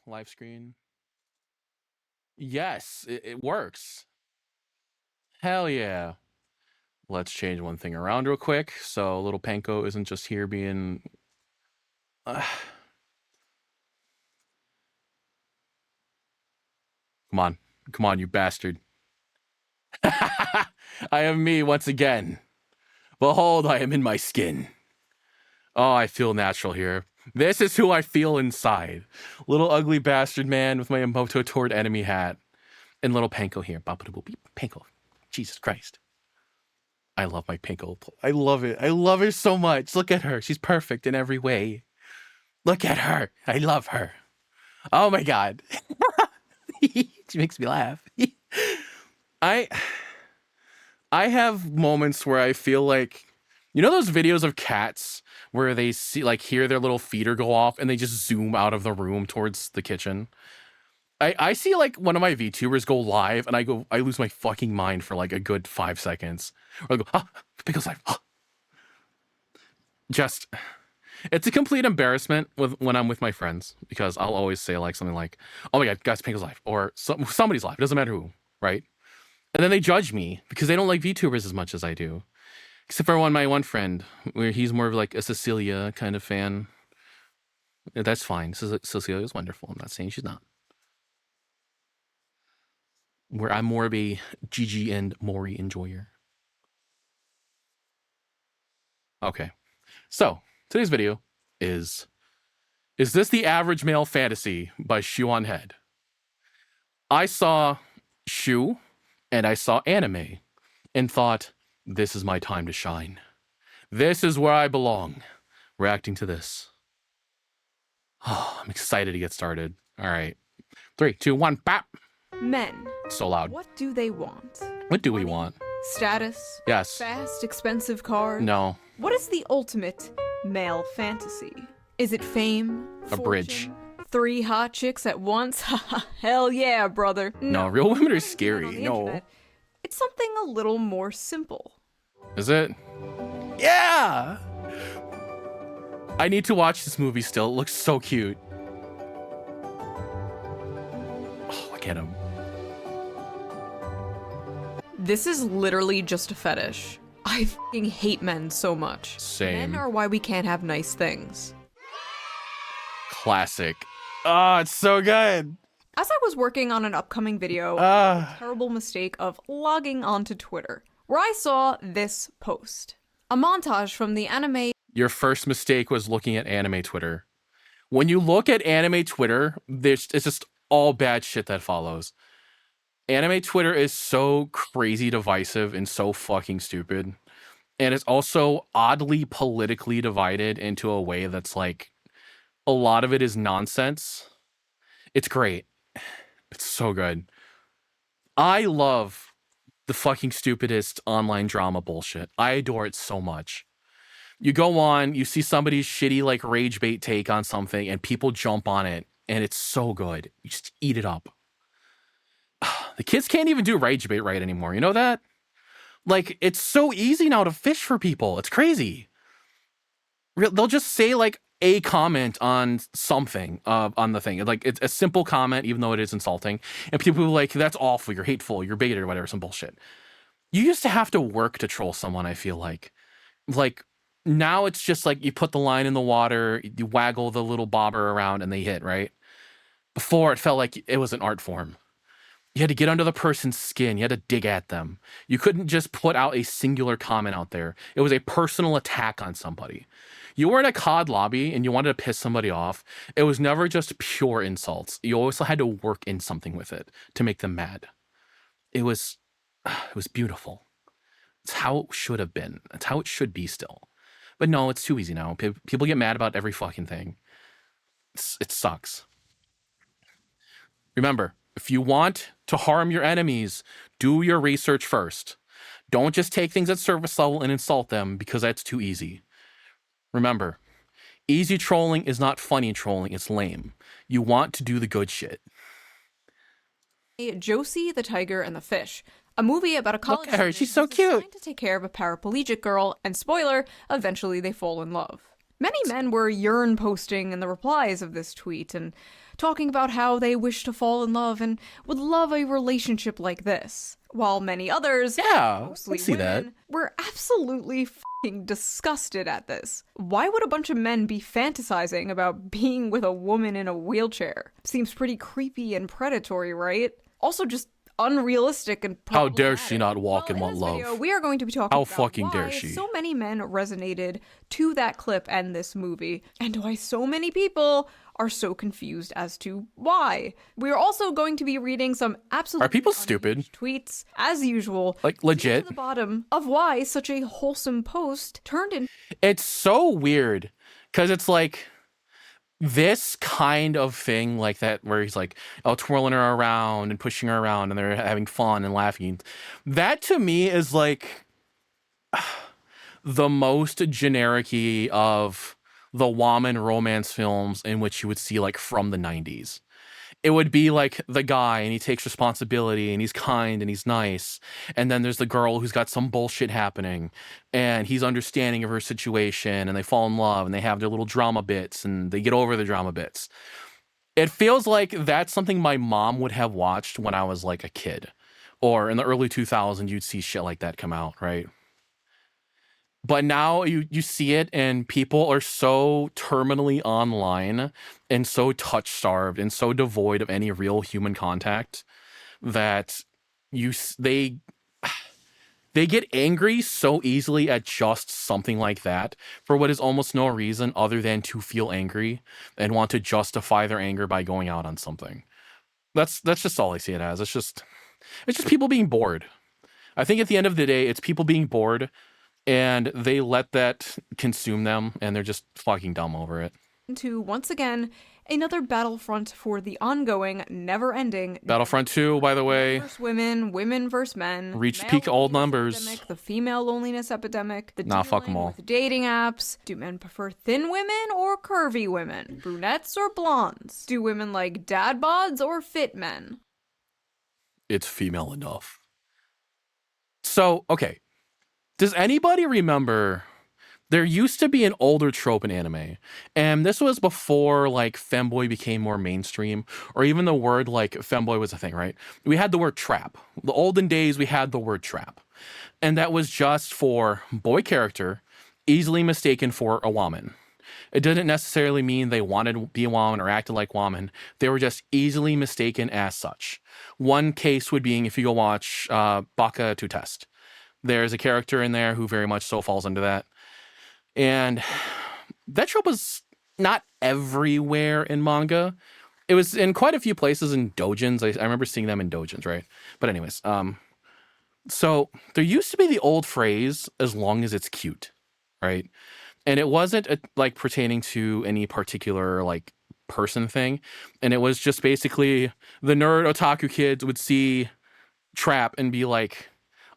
live screen. Yes, it works. Hell yeah. Let's change one thing around real quick so little Panko isn't just here being... Come on. Come on, you bastard. I am me once again. Behold, I am in my skin. Oh, I feel natural here. This is who I feel inside. Little ugly bastard man with my Emoto toward enemy hat. And little Panko here. Panko. Jesus Christ. I love my Panko. I love it. I love her so much. Look at her. She's perfect in every way. Look at her. I love her. Oh my God. She makes me laugh. I have moments where I feel like, you know those videos of cats where they see, like, hear their little feeder go off and they just zoom out of the room towards the kitchen? I see like one of my VTubers go live and I lose my fucking mind for like a good 5 seconds. Or I go, Pickle's live. Just, it's a complete embarrassment when I'm with my friends, because I'll always say like something like, oh my God, guys, Pickle's live, or somebody's live. It doesn't matter who, right? And then they judge me because they don't like VTubers as much as I do. Except for my one friend, where he's more of like a Cecilia kind of fan. That's fine. Cecilia is wonderful. I'm not saying she's not. Where I'm more of a Gigi and Mori enjoyer. Okay. So, today's video is this the average male fantasy by Shoe0nHead? I saw Shoe and I saw anime and thought, this is my time to shine. This is where I belong. Reacting to this. Oh, I'm excited to get started. All right. 3, 2, 1, bap. Men. So loud. What do they want? What do we want? Status? Yes. Fast, expensive cars? No. What is the ultimate male fantasy? Is it fame? A bridge. 3 hot chicks at once? Hell yeah, brother. No, real women are scary. No. Internet. It's something a little more simple. Is it? Yeah! I need to watch this movie still. It looks so cute. Oh, look at him. This is literally just a fetish. I f***ing hate men so much. Same. Men are why we can't have nice things. Classic. Oh, it's so good. As I was working on an upcoming video, I made the terrible mistake of logging onto Twitter, where I saw this post. A montage from the anime. Your first mistake was looking at anime Twitter. When you look at anime Twitter, it's just all bad shit that follows. Anime Twitter is so crazy divisive and so fucking stupid. And it's also oddly politically divided into a way that's like, a lot of it is nonsense. It's great. It's so good. I love the fucking stupidest online drama bullshit. I adore it so much. You go on, you see somebody's shitty like rage bait take on something and people jump on it and it's so good. You just eat it up. The kids can't even do rage bait right anymore. You know that? Like, it's so easy now to fish for people. It's crazy. They'll just say like a comment on something on the thing. Like, it's a simple comment, even though it is insulting. And people are like, that's awful, you're hateful, you're bigoted or whatever, some bullshit. You used to have to work to troll someone, I feel like. Like, now it's just like you put the line in the water, you waggle the little bobber around and they hit, right? Before, it felt like it was an art form. You had to get under the person's skin. You had to dig at them. You couldn't just put out a singular comment out there. It was a personal attack on somebody. You were in a COD lobby and you wanted to piss somebody off. It was never just pure insults. You always had to work in something with it to make them mad. It was beautiful. It's how it should have been. It's how it should be still. But no, it's too easy now. People get mad about every fucking thing. It sucks. Remember, if you want to harm your enemies, do your research first. Don't just take things at surface level and insult them because that's too easy. Remember, easy trolling is not funny trolling, it's lame. You want to do the good shit. Josie, the Tiger, and the Fish. A movie about a college Look at her, she's so student who's cute. assigned to take care of a paraplegic girl, and spoiler, eventually they fall in love. Many men were yearn posting in the replies of this tweet, and talking about how they wish to fall in love and would love a relationship like this. While many others, mostly women, were absolutely f***ing disgusted at this. Why would a bunch of men be fantasizing about being with a woman in a wheelchair? Seems pretty creepy and predatory, right? Also just unrealistic and problematic. How dare she not walk and want love? Video, we are going to be talking about fucking why dare she? So many men resonated to that clip and this movie, and why so many people are so confused as to why. We are also going to be reading some absolutely Are people stupid tweets, as usual, like legit, to the bottom of why such a wholesome post turned in. It's so weird because it's like this kind of thing like that where he's like, oh, twirling her around and pushing her around and they're having fun and laughing. That to me is like the most generic-y of the woman romance films in which you would see like from the 90s. It would be like the guy and he takes responsibility and he's kind and he's nice. And then there's the girl who's got some bullshit happening and he's understanding of her situation and they fall in love and they have their little drama bits and they get over the drama bits. It feels like that's something my mom would have watched when I was like a kid, or in the early 2000s, you'd see shit like that come out, right? But now you see it and people are so terminally online and so touch-starved and so devoid of any real human contact that they get angry so easily at just something like that for what is almost no reason other than to feel angry and want to justify their anger by going out on something. That's just all I see it as. It's just people being bored. I think at the end of the day, it's people being bored. And they let that consume them, and they're just fucking dumb over it. To, once again, another battlefront for the ongoing, never-ending... Battlefront 2, by the way. Women versus men. Reached peak old numbers. Epidemic, the female loneliness epidemic. Fuck them all. With dating apps. Do men prefer thin women or curvy women? Brunettes or blondes? Do women like dad bods or fit men? It's female enough. So, okay. Does anybody remember, there used to be an older trope in anime, and this was before, like, femboy became more mainstream, or even the word, like, femboy was a thing, right? We had the word trap. The olden days, we had the word trap. And that was just for boy character, easily mistaken for a woman. It didn't necessarily mean they wanted to be a woman or acted like woman. They were just easily mistaken as such. One case would be if you go watch Baka to Test. There's a character in there who very much so falls into that. And that trope was not everywhere in manga. It was in quite a few places in doujins. I remember seeing them in doujins, right? But anyways, so there used to be the old phrase, as long as it's cute, right? And it wasn't like pertaining to any particular like person thing. And it was just basically the nerd otaku kids would see Trap and be like,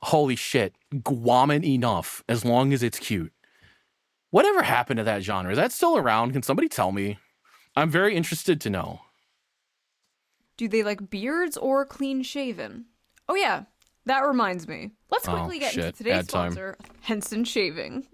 holy shit, woman enough, as long as it's cute. Whatever happened to that genre? Is that still around? Can somebody tell me? I'm very interested to know. Do they like beards or clean shaven? Oh yeah, that reminds me. Let's quickly get into today's sponsor, Henson Shaving.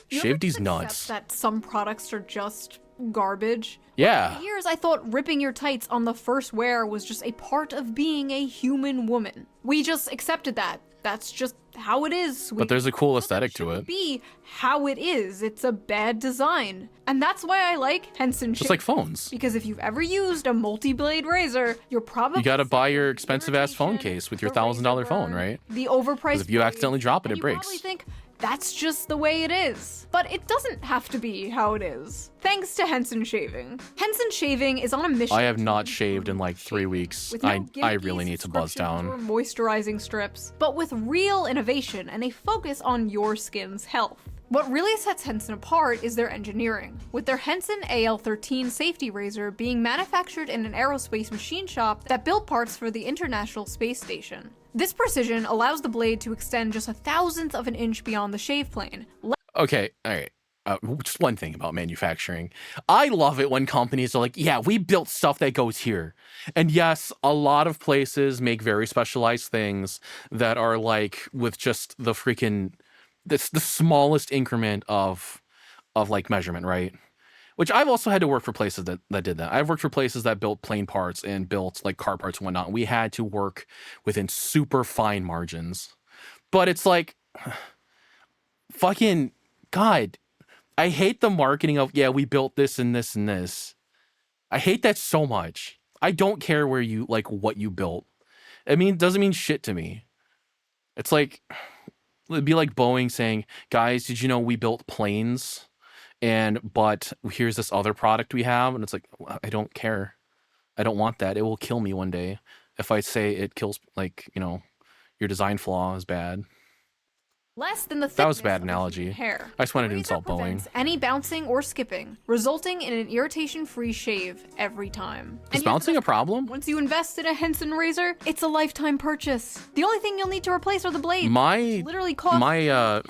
Shaved these nuts. That some products are just garbage. Yeah. For years, I thought ripping your tights on the first wear was just a part of being a human woman. We just accepted that. That's just how it is. But there's a cool aesthetic to it. Be how it is. It's a bad design. And that's why I like Henson Shaving. Just like phones. Because if you've ever used a multi-blade razor, you're probably... You gotta buy your expensive-ass phone case with your $1,000 phone, right? The overpriced... Because if you accidentally drop it, it breaks. You probably think, that's just the way it is. But it doesn't have to be how it is. Thanks to Henson Shaving. Henson Shaving is on a mission. I have not shaved in like 3 weeks. I really need to buzz down. Or moisturizing strips, but with real innovation and a focus on your skin's health. What really sets Henson apart is their engineering, with their Henson AL13 safety razor being manufactured in an aerospace machine shop that built parts for the International Space Station. This precision allows the blade to extend just 1/1000th of an inch beyond the shave plane. Okay, all right. Just one thing about manufacturing. I love it when companies are like, yeah, we built stuff that goes here. And yes, a lot of places make very specialized things that are like with just the freaking, the smallest increment of like measurement, right? Which I've also had to work for places that did that. I've worked for places that built plane parts and built like car parts and whatnot. We had to work within super fine margins. But it's like, fucking God, I hate the marketing of, yeah, we built this and this and this. I hate that so much. I don't care where you, like, what you built. I mean, it doesn't mean shit to me. It's like, it'd be like Boeing saying, guys, did you know we built planes? But here's this other product we have. And it's like, I don't care. I don't want that. It will kill me one day. If I say it kills, like, you know, your design flaw is bad. Less than the thickness that was a bad of analogy. Hair. I just wanted to insult Boeing. Any bouncing or skipping, resulting in an irritation-free shave every time. Is bouncing a problem? Once you invest in a Henson razor, it's a lifetime purchase. The only thing you'll need to replace are the blades. My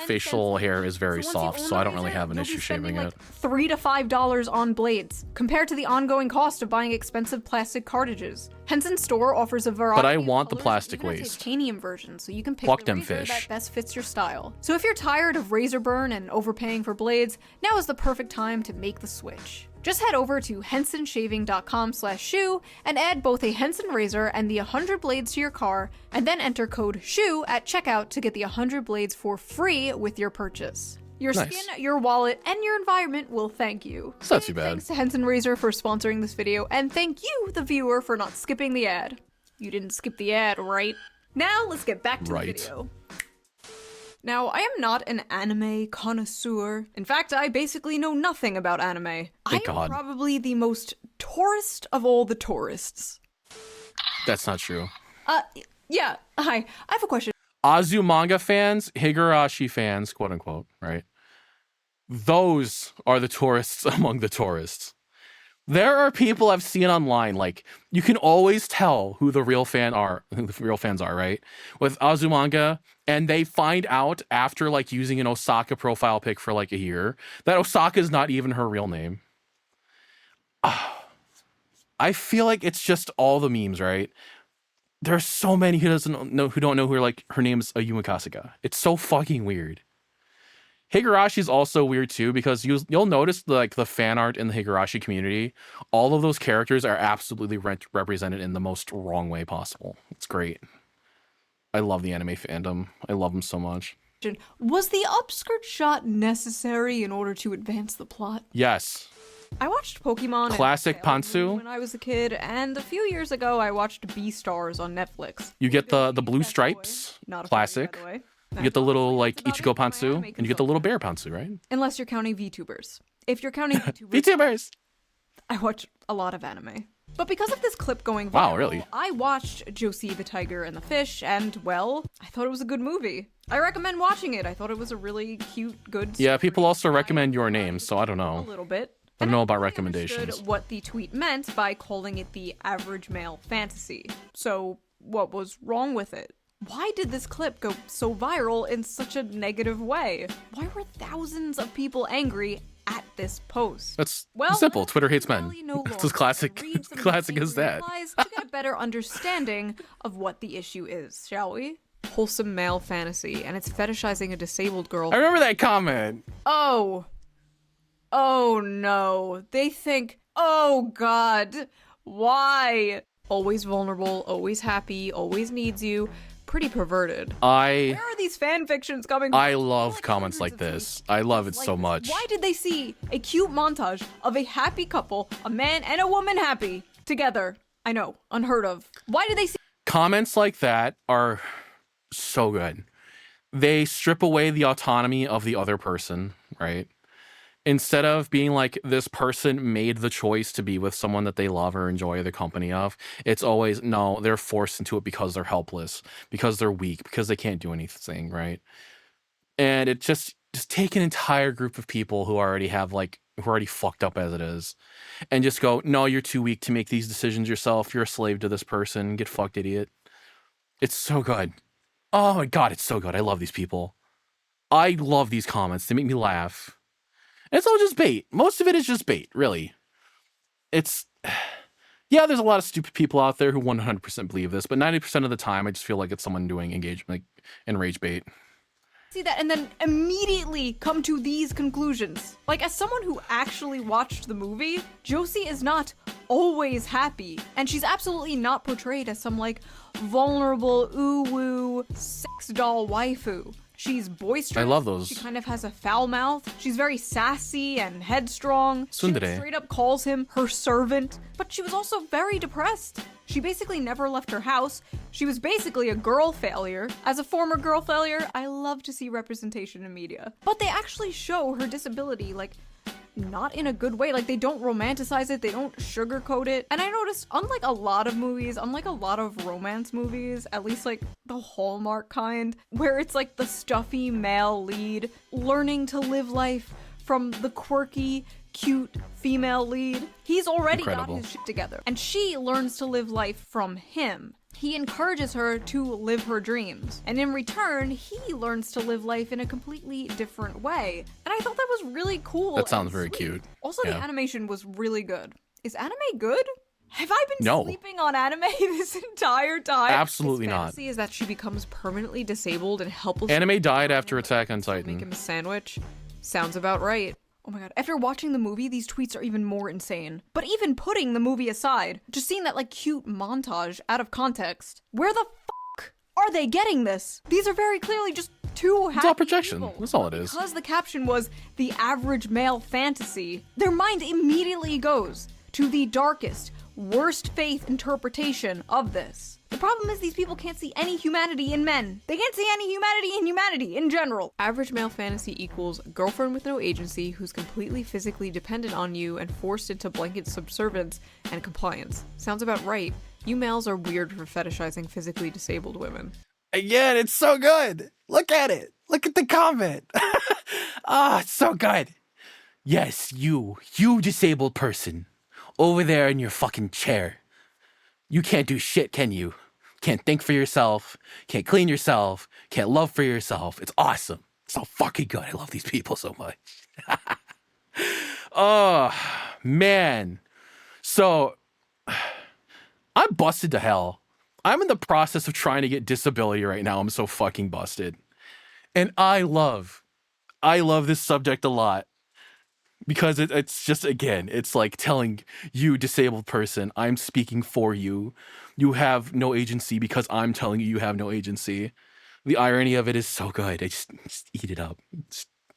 facial hair is very soft, so I don't really have an issue shaving it. $3 to $5 on blades, compared to the ongoing cost of buying expensive plastic cartridges. Henson's store offers a variety. But I want the plastic waste. Titanium version, so you can pick Pluck the them razor fish. that best fits your style. So if you're tired of razor burn and overpaying for blades, now is the perfect time to make the switch. Just head over to hensonshaving.com/shoe and add both a Henson razor and the 100 blades to your car, and then enter code SHOE at checkout to get the 100 blades for free with your purchase. Your skin, your wallet, and your environment will thank you. It's not too bad. Thanks to Henson Razor for sponsoring this video, and thank you, the viewer, for not skipping the ad. You didn't skip the ad, right? Now, let's get back to the video. Now, I am not an anime connoisseur. In fact, I basically know nothing about anime. I'm probably the most tourist of all the tourists. That's not true. Yeah, hi. I have a question. Azumanga fans, Higurashi fans, quote unquote, right? Those are the tourists among the tourists. There are people I've seen online, like, you can always tell who the real fans are, right? With Azumanga, and they find out after, like, using an Osaka profile pic for, like, a year, that Osaka is not even her real name. I feel like it's just all the memes, right? There's so many who don't know who are like, her name's Ayumi Kasuga. It's so fucking weird. Higurashi's also weird too, because you'll notice like the fan art in the Higurashi community, all of those characters are absolutely represented in the most wrong way possible. It's great. I love the anime fandom. I love them so much. Was the upskirt shot necessary in order to advance the plot? Yes. I watched Pokemon Classic Pantsu when I was a kid, and a few years ago I watched Beastars on Netflix. You get the blue stripes, classic. You get the little like Ichigo Pantsu, and you get the little bear Pantsu, right? Unless you're counting VTubers. If you're counting VTubers, I watch a lot of anime. But because of this clip going viral, wow, really? I watched Josie the Tiger and the Fish, and well, I thought it was a good movie. I recommend watching it. I thought it was a really cute, good story. Yeah, people also recommend Your Name, so I don't know. A little bit. I don't know about recommendations. What the tweet meant by calling it the average male fantasy. So, what was wrong with it? Why did this clip go so viral in such a negative way? Why were thousands of people angry at this post? That's simple. Twitter hates men. It's as classic as that. To get a better understanding of what the issue is, shall we? Wholesome male fantasy, and it's fetishizing a disabled girl. I remember that comment. Oh no. They think, oh god, why? Always vulnerable, always happy, always needs you. Pretty perverted. Where are these fan fictions coming from? I love comments like this. I love it so much. Why did they see a cute montage of a happy couple, a man and a woman happy, together? I know, unheard of. Why did they see comments like that are so good. They strip away the autonomy of the other person, right? Instead of being like, this person made the choice to be with someone that they love or enjoy the company of, it's always, no, they're forced into it because they're helpless, because they're weak, because they can't do anything, right? And it just take an entire group of people who already have like, who are already fucked up as it is, and just go, no, you're too weak to make these decisions yourself. You're a slave to this person. Get fucked, idiot. It's so good. Oh my God, it's so good. I love these people. I love these comments. They make me laugh. And it's all just bait. Most of it is just bait, really. It's, yeah, there's a lot of stupid people out there who 100% believe this, but 90% of the time, I just feel like it's someone doing engagement and rage bait. see that and then immediately come to these conclusions. Like, as someone who actually watched the movie, Josie is not always happy, and she's absolutely not portrayed as some, like, vulnerable, ooh-woo, sex doll waifu. She's boisterous. I love those. She kind of has a foul mouth. She's very sassy and headstrong. Tsundere. She straight up calls him her servant. But she was also very depressed. She basically never left her house. She was basically a girl failure. As a former girl failure, I love to see representation in media. But they actually show her disability, like, not in a good way. Like, they don't romanticize it, they don't sugarcoat it. And I noticed, unlike a lot of movies, unlike a lot of romance movies, at least like the Hallmark kind, where it's like the stuffy male lead learning to live life from the quirky, cute female lead, he's already got his shit together. And she learns to live life from him. He encourages her to live her dreams, and in return, he learns to live life in a completely different way. And I thought that was really cool. That sounds very cute. Also, the animation was really good. Is anime good? Have I been sleeping on anime this entire time? Absolutely not. His fantasy is that she becomes permanently disabled and helpless. Anime died after Attack on Titan. Make him a sandwich. Sounds about right. Oh my god, after watching the movie, these tweets are even more insane. But even putting the movie aside, just seeing that like cute montage out of context, where the fuck are they getting this? These are very clearly just two happy It's all projection. people. That's all it is. Because the caption was the average male fantasy, their mind immediately goes to the darkest, worst faith interpretation of this. The problem is these people can't see any humanity in men. They can't see any humanity in humanity in general. Average male fantasy equals girlfriend with no agency who's completely physically dependent on you and forced into blanket subservience and compliance. Sounds about right. You males are weird for fetishizing physically disabled women. Again, it's so good. Look at it. Look at the comment. It's so good. Yes, you disabled person. Over there in your fucking chair. You can't do shit, can you? Can't think for yourself. Can't clean yourself. Can't love for yourself. It's awesome. It's so fucking good. I love these people so much. Oh, man. So, I'm busted to hell. I'm in the process of trying to get disability right now. I'm so fucking busted. And I love this subject a lot. Because it's just, again, it's like telling you, disabled person, I'm speaking for you. You have no agency because I'm telling you have no agency. The irony of it is so good. I just eat it up.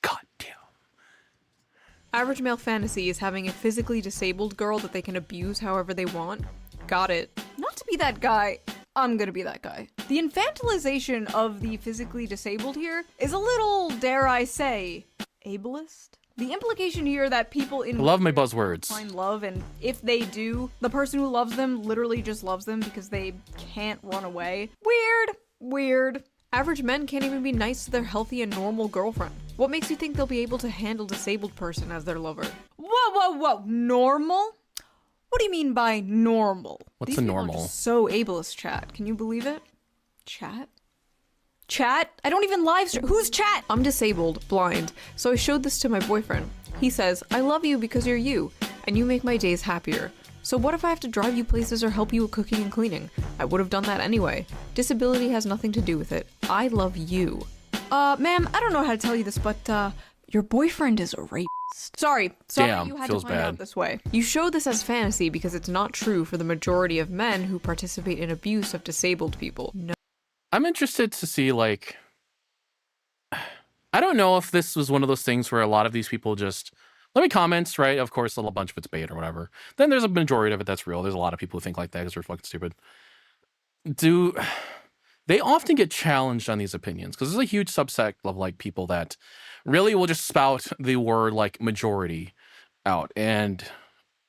God damn. Average male fantasy is having a physically disabled girl that they can abuse however they want. Got it. Not to be that guy. I'm gonna be that guy. The infantilization of the physically disabled here is a little, dare I say, ableist? The implication here that people in love my buzzwords find love, and if they do, the person who loves them literally just loves them because they can't run away. Weird. Average men can't even be nice to their healthy and normal girlfriend. What makes you think they'll be able to handle disabled person as their lover? Whoa. Normal? What do you mean by normal? What's a normal? Are just so ableist, chat. Can you believe it? Chat? I don't even live stream. Who's chat? I'm disabled, blind, so I showed this to my boyfriend. He says, I love you because you're you, and you make my days happier. So what if I have to drive you places or help you with cooking and cleaning? I would have done that anyway. Disability has nothing to do with it. I love you. Ma'am, I don't know how to tell you this, but, your boyfriend is a rapist. Sorry, Damn, you had feels to find bad. out this way. You show this as fantasy because it's not true for the majority of men who participate in abuse of disabled people. No. I'm interested to see, like, I don't know if this was one of those things where a lot of these people just let me comments, right? Of course, a bunch of it's bait or whatever. Then there's a majority of it that's real. There's a lot of people who think like that because they're fucking stupid. They often get challenged on these opinions because there's a huge subset of like people that really will just spout the word like majority out and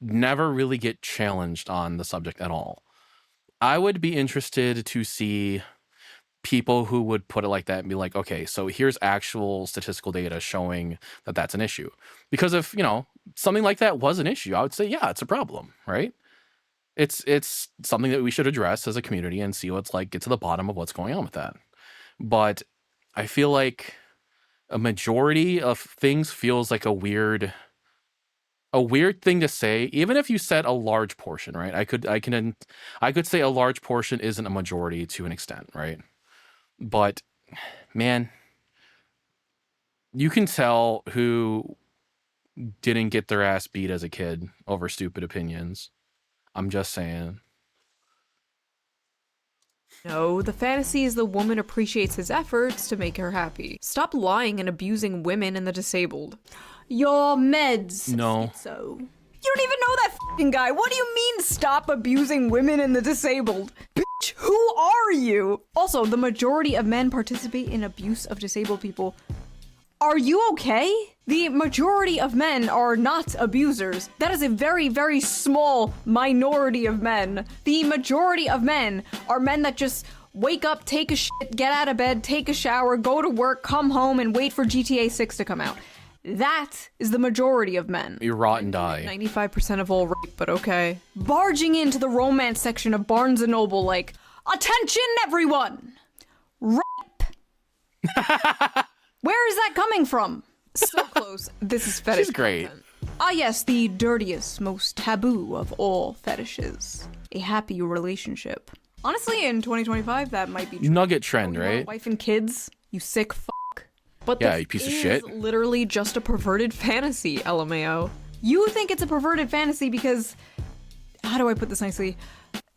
never really get challenged on the subject at all. I would be interested to see people who would put it like that and be like, okay, so here's actual statistical data showing that that's an issue. Because if, something like that was an issue, I would say, yeah, it's a problem, right? It's something that we should address as a community and see what's like, get to the bottom of what's going on with that. But I feel like a majority of things feels like a weird thing to say, even if you said a large portion, right? I could say a large portion isn't a majority to an extent, right? But man, You can tell who didn't get their ass beat as a kid over stupid opinions. I'm just saying. No, the fantasy is the woman appreciates his efforts to make her happy. Stop lying and abusing women and the disabled. Your meds. No. So. You don't even know that f***ing guy. What do you mean stop abusing women and the disabled? Bitch, who are you? Also, the majority of men participate in abuse of disabled people. Are you okay? The majority of men are not abusers. That is a very, very small minority of men. The majority of men are men that just wake up, take a shit, get out of bed, take a shower, go to work, come home, and wait for GTA 6 to come out. That is the majority of men. You rot and die. 95% of all rape, but okay. Barging into the romance section of Barnes & Noble like, attention everyone! Rape! Where is that coming from? So close. This is fetish. She's great. Content. Ah yes, the dirtiest, most taboo of all fetishes. A happy relationship. Honestly, in 2025, that might be true. Nugget trend, right? Wife and kids, you sick fuck. But yeah, this you piece of is shit. Literally just a perverted fantasy, LMAO. You think it's a perverted fantasy because, how do I put this nicely?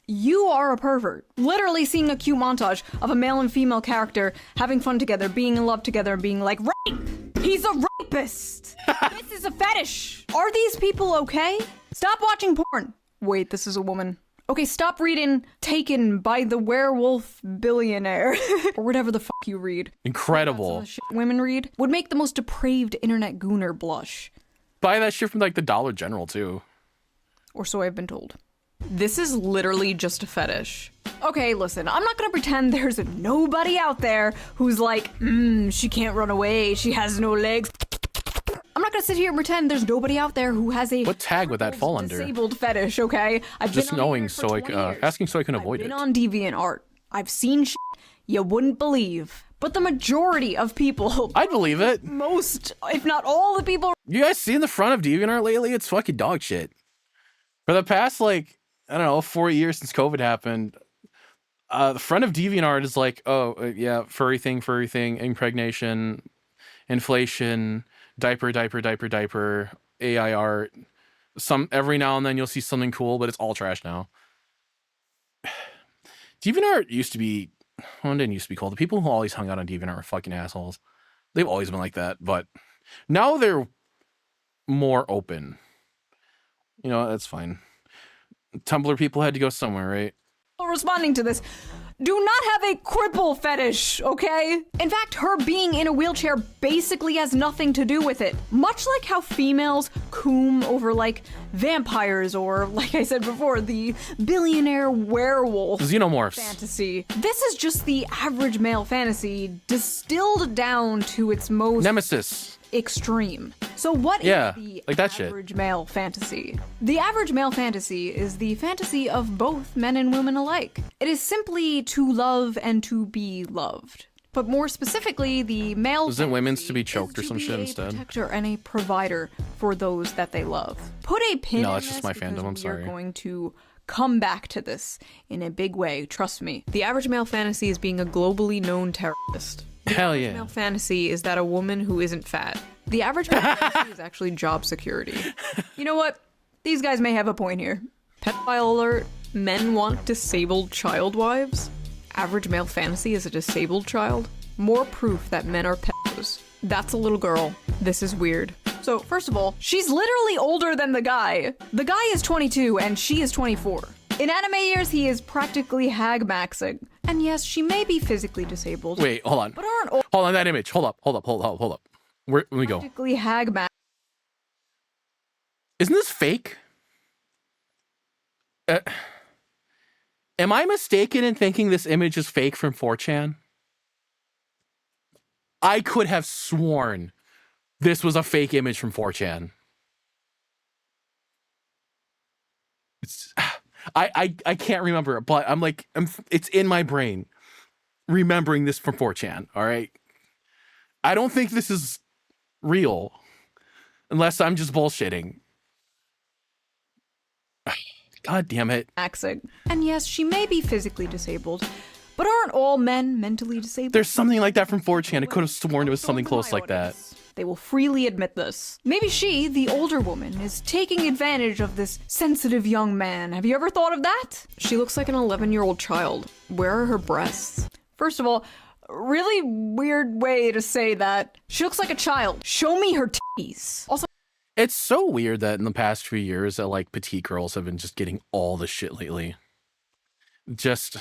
You are a pervert. Literally seeing a cute montage of a male and female character having fun together, being in love together, and being like, rape! He's a rapist! This is a fetish! Are these people okay? Stop watching porn! Wait, this is a woman. Okay, stop reading Taken by the Werewolf Billionaire. Or whatever the fuck you read. Incredible. That's shit women read. Would make the most depraved internet gooner blush. Buy that shit from like the Dollar General too. Or so I've been told. This is literally just a fetish. Okay, listen, I'm not gonna pretend there's nobody out there who's like, she can't run away, she has no legs. I'm not gonna sit here and pretend there's nobody out there who has a what tag would that fall under? Disabled fetish, okay? I've just been knowing so asking so I can avoid it. I've been on DeviantArt. I've seen shit you wouldn't believe. But the majority of people, I'd believe it. Most, if not all the people. You guys seen the front of DeviantArt lately? It's fucking dog shit. For the past, like, I don't know, 4 years since COVID happened, the front of DeviantArt is like, yeah, furry thing, impregnation, inflation, diaper, AI art. Every now and then you'll see something cool, but it's all trash now. DeviantArt used to be, well, it didn't used to be cool. The people who always hung out on DeviantArt were fucking assholes. They've always been like that, but now they're more open. You know, that's fine. Tumblr people had to go somewhere, right? Responding to this, do not have a cripple fetish, okay? In fact, her being in a wheelchair basically has nothing to do with it. Much like how females coom over, like, vampires or, like I said before, the billionaire werewolf xenomorphs fantasy. This is just the average male fantasy distilled down to its most nemesis. Extreme. So what is the like that average male fantasy? The average male fantasy is the fantasy of both men and women alike. It is simply to love and to be loved. But more specifically, the male isn't women's to be choked or some shit instead? A protector and a provider for those that they love. Put a pin in that's just my fandom, I'm sorry. We're going to come back to this in a big way, trust me. The average male fantasy is being a globally known terrorist. Hell yeah. The male fantasy is that a woman who isn't fat. The average male fantasy is actually job security. You know what? These guys may have a point here. Pedophile alert. Men want disabled child wives. Average male fantasy is a disabled child. More proof that men are pedos. That's a little girl. This is weird. So, first of all, she's literally older than the guy. The guy is 22 and she is 24. In anime years, he is practically hag maxing. And yes, she may be physically disabled. Wait, hold on. But aren't all hold on that image. Hold up. Where let me go. practically hag max. Isn't this fake? Am I mistaken in thinking this image is fake from 4chan? I could have sworn this was a fake image from 4chan. It's I can't remember, but it's in my brain remembering this from 4chan, all right? I don't think this is real unless I'm just bullshitting. God damn it. Maxing. And yes, she may be physically disabled, but aren't all men mentally disabled? There's something like that from 4chan. I could have sworn it was something close like that. they will freely admit this. Maybe she, the older woman, is taking advantage of this sensitive young man. Have you ever thought of that? She looks like an 11-year-old child. Where are her breasts? First of all, really weird way to say that. She looks like a child. Show me her titties. Also, it's so weird that in the past few years that like petite girls have been just getting all the shit lately. Just,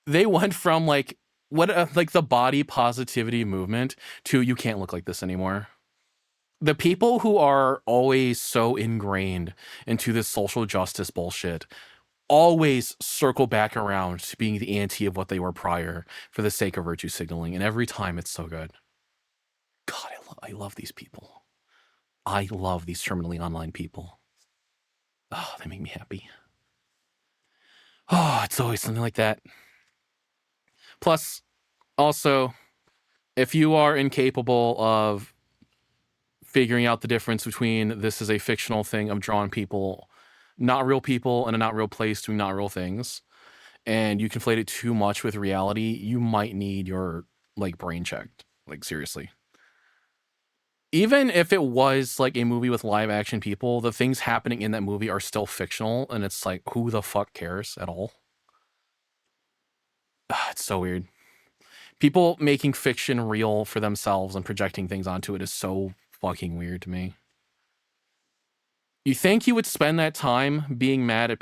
they went from like like the body positivity movement to you can't look like this anymore. The people who are always so ingrained into this social justice bullshit always circle back around to being the anti of what they were prior for the sake of virtue signaling. And every time it's so good. God, I love these people. I love these terminally online people. Oh, they make me happy. Oh, it's always something like that. Plus, also, if you are incapable of figuring out the difference between this is a fictional thing of drawn people, not real people in a not real place doing not real things, and you conflate it too much with reality, you might need your like brain checked. Like seriously. Even if it was like a movie with live action people, the things happening in that movie are still fictional, and it's like, who the fuck cares at all? It's so weird. People making fiction real for themselves and projecting things onto it is so fucking weird to me. You think you would spend that time being mad at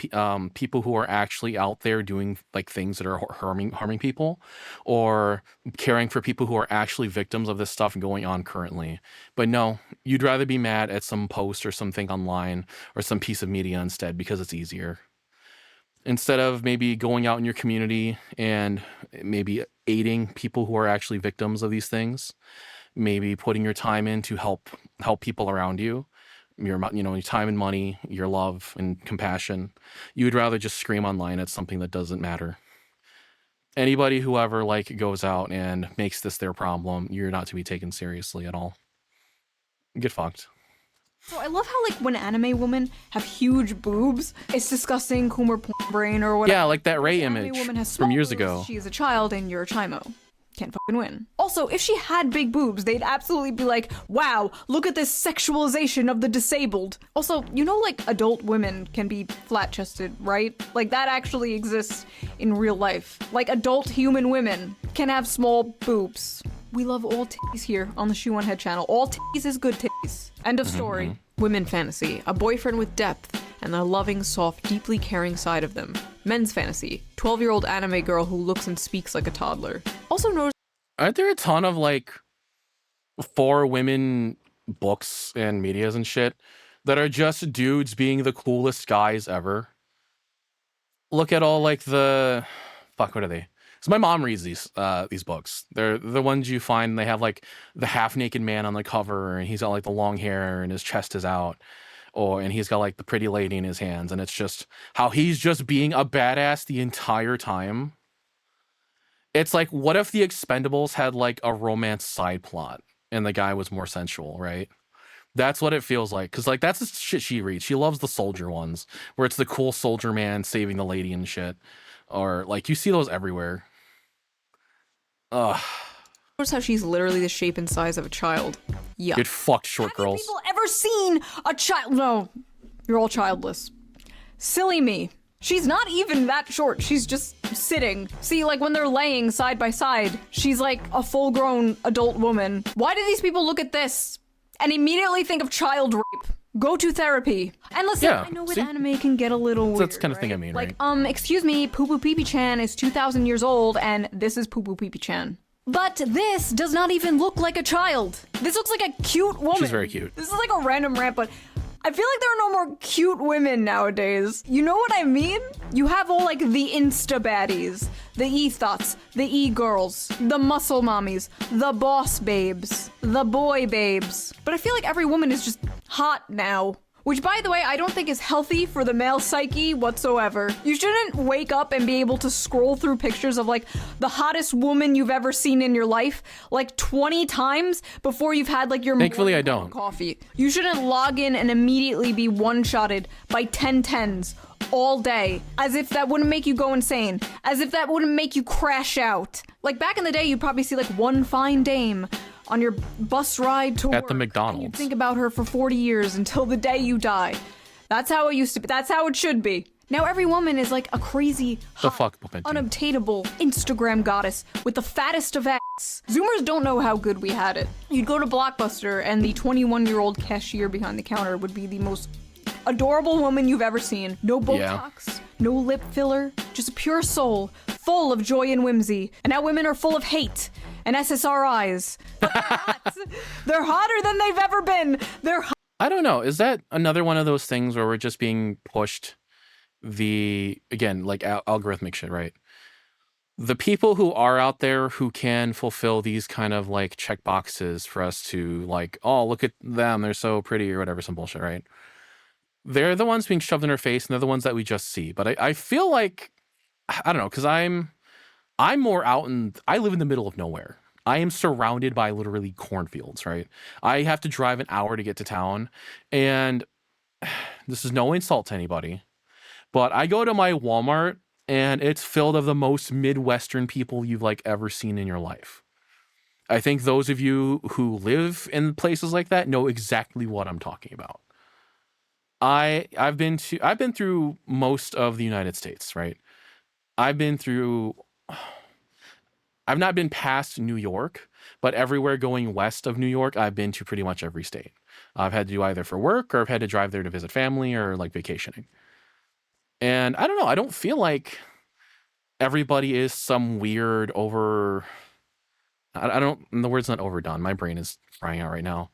people who are actually out there doing like things that are harming people, or caring for people who are actually victims of this stuff going on currently. But no, you'd rather be mad at some post or something online or some piece of media instead because it's easier. Instead of maybe going out in your community and maybe aiding people who are actually victims of these things, maybe putting your time in to help people around you, your time and money, your love and compassion, you would rather just scream online at something that doesn't matter. Anybody who ever like goes out and makes this their problem, you're not to be taken seriously at all. Get fucked. So I love how like when anime women have huge boobs, it's discussing Kumar porn brain or whatever. Yeah, like that Ray image from years ago. She is a child and you're a chimo. Can't fucking win. Also, if she had big boobs, they'd absolutely be like, wow, look at this sexualization of the disabled. Also, you know like adult women can be flat-chested, right? Like that actually exists in real life. Like adult human women can have small boobs. We love all titties here on the Shoe0nHead channel. All titties is good titties. End of story. Women fantasy, a boyfriend with depth and a loving, soft, deeply caring side of them. Men's fantasy, 12-year-old anime girl who looks and speaks like a toddler. Also notice, aren't there a ton of like for women books and medias and shit that are just dudes being the coolest guys ever? Look at all like the fuck, what are they? So my mom reads these books. They're the ones you find, they have like the half-naked man on the cover and he's got like the long hair and his chest is out, and he's got like the pretty lady in his hands, and it's just how he's just being a badass the entire time. It's like, what if the Expendables had like a romance side plot and the guy was more sensual, right? That's what it feels like. Because like that's the shit she reads. She loves the soldier ones where it's the cool soldier man saving the lady and shit. Or like you see those everywhere. Ugh. Notice how she's literally the shape and size of a child. Yeah. Get fucked, short girls. Have people ever seen a child? No, you're all childless. Silly me. She's not even that short. She's just sitting. See, like when they're laying side by side, she's like a full-grown adult woman. Why do these people look at this and immediately think of child rape? Go to therapy. And listen, yeah, I know with anime can get a little weird. That's the kind of thing I mean, like, right? Excuse me, Poo Poo Pee Pee Chan is 2,000 years old, and this is Poo Poo Pee Pee Chan. But this does not even look like a child. This looks like a cute woman. She's very cute. This is like a random rant, but I feel like there are no more cute women nowadays. You know what I mean? You have all like the Insta baddies, the e-thots, the e-girls, the muscle mommies, the boss babes, the boy babes. But I feel like every woman is just hot now. Which, by the way, I don't think is healthy for the male psyche whatsoever. You shouldn't wake up and be able to scroll through pictures of, like, the hottest woman you've ever seen in your life, like, 20 times before you've had, like, your Thankfully, I don't. Coffee. You shouldn't log in and immediately be one-shotted by 1010s all day, as if that wouldn't make you go insane, as if that wouldn't make you crash out. Like, back in the day, you'd probably see, like, one fine dame, on your bus ride to work. At the McDonald's. And you think about her for 40 years until the day you die. That's how it used to be. That's how it should be. Now every woman is like a crazy, hot, unobtainable Instagram goddess with the fattest of ass. Zoomers don't know how good we had it. You'd go to Blockbuster and the 21-year-old cashier behind the counter would be the most adorable woman you've ever seen. No Botox, no lip filler, just a pure soul, full of joy and whimsy. And now women are full of hate and SSRIs. But they're hot. They're hotter than they've ever been. They're hot. I don't know. Is that another one of those things where we're just being pushed again, like algorithmic shit, right? The people who are out there who can fulfill these kind of like check boxes for us to like, oh, look at them, they're so pretty or whatever, some bullshit, right? They're the ones being shoved in our face and they're the ones that we just see. But I feel like, I don't know, because I'm more out I live in the middle of nowhere. I am surrounded by literally cornfields, right? I have to drive an hour to get to town. And this is no insult to anybody, but I go to my Walmart and it's filled of the most Midwestern people you've like ever seen in your life. I think those of you who live in places like that know exactly what I'm talking about. I've been through most of the United States, right? I've not been past New York, but everywhere going west of New York, I've been to pretty much every state. I've had to do either for work or I've had to drive there to visit family or like vacationing. And I don't know, I don't feel like everybody is some weird the word's not overdone. My brain is frying out right now.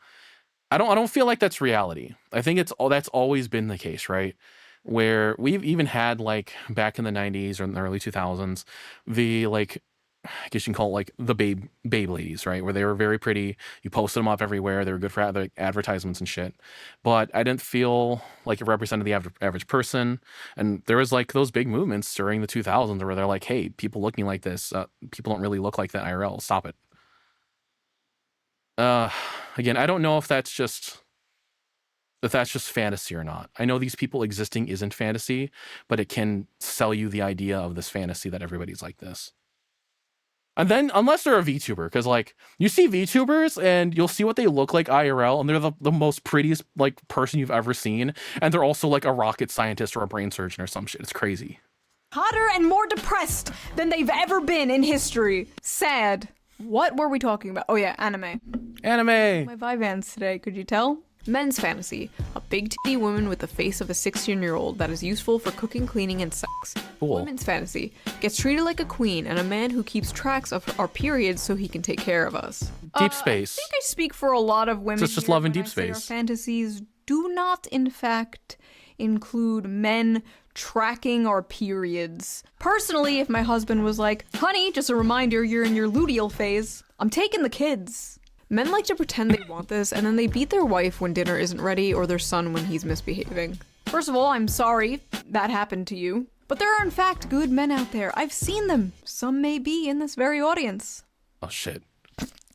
I don't feel like that's reality. I think that's always been the case, right? Where we've even had like back in the 90s or in the early 2000s, the like, I guess you can call it like the babe ladies, right? Where they were very pretty. You posted them up everywhere. They were good for advertisements and shit. But I didn't feel like it represented the average person. And there was like those big movements during the 2000s where they're like, hey, people looking like this, people don't really look like that IRL. Stop it. Again, I don't know if that's just fantasy or not. I know these people existing isn't fantasy, but it can sell you the idea of this fantasy that everybody's like this. And then, unless they're a VTuber, because like you see VTubers and you'll see what they look like IRL, and they're the most prettiest like person you've ever seen, and they're also like a rocket scientist or a brain surgeon or some shit. It's crazy. Hotter and more depressed than they've ever been in history. Sad. What were we talking about? Oh yeah, anime. Anime. My Vivans today, could you tell? Men's fantasy. A big titty woman with the face of a 16-year-old that is useful for cooking, cleaning, and sex. Cool. Women's fantasy. Gets treated like a queen and a man who keeps tracks of our periods so he can take care of us. Deep space. I think I speak for a lot of women. So it's just love in deep space. Our space. Fantasies do not, in fact, include men tracking our periods. Personally, if my husband was like, honey, just a reminder, you're in your luteal phase, I'm taking the kids. Men like to pretend they want this, and then they beat their wife when dinner isn't ready or their son when he's misbehaving. First of all, I'm sorry that happened to you, but there are in fact good men out there. I've seen them. Some may be in this very audience. Oh shit.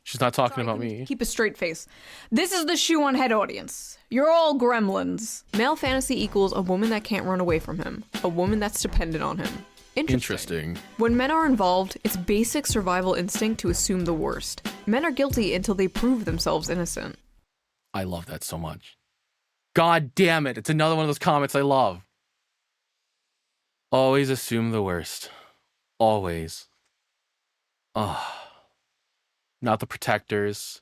She's not talking about me. Keep a straight face. This is the Shoe0nHead audience. You're all gremlins. Male fantasy equals a woman that can't run away from him. A woman that's dependent on him. Interesting. When men are involved, it's basic survival instinct to assume the worst. Men are guilty until they prove themselves innocent. I love that so much. God damn it. It's another one of those comments I love. Always assume the worst. Always. Not the protectors,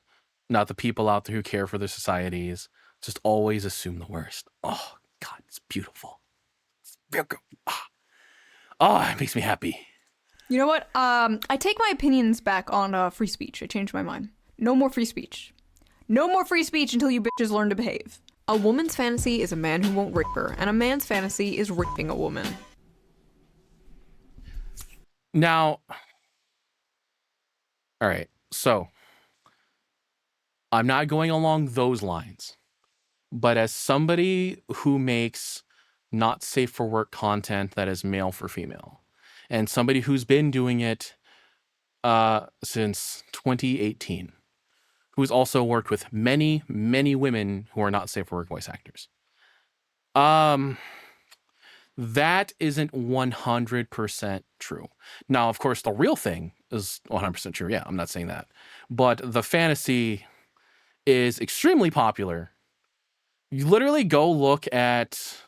not the people out there who care for their societies. Just always assume the worst. Oh, God, it's beautiful. It's beautiful. It makes me happy. You know what? I take my opinions back on free speech. I changed my mind. No more free speech. No more free speech until you bitches learn to behave. A woman's fantasy is a man who won't rape her, and a man's fantasy is raping a woman. Now, all right, so I'm not going along those lines, but as somebody who makes not safe for work content that is male for female, and somebody who's been doing it since 2018, who's also worked with many, many women who are not safe for work voice actors. That isn't 100% true. Now, of course, the real thing is 100% true. Yeah, I'm not saying that. But the fantasy is extremely popular. You literally go look at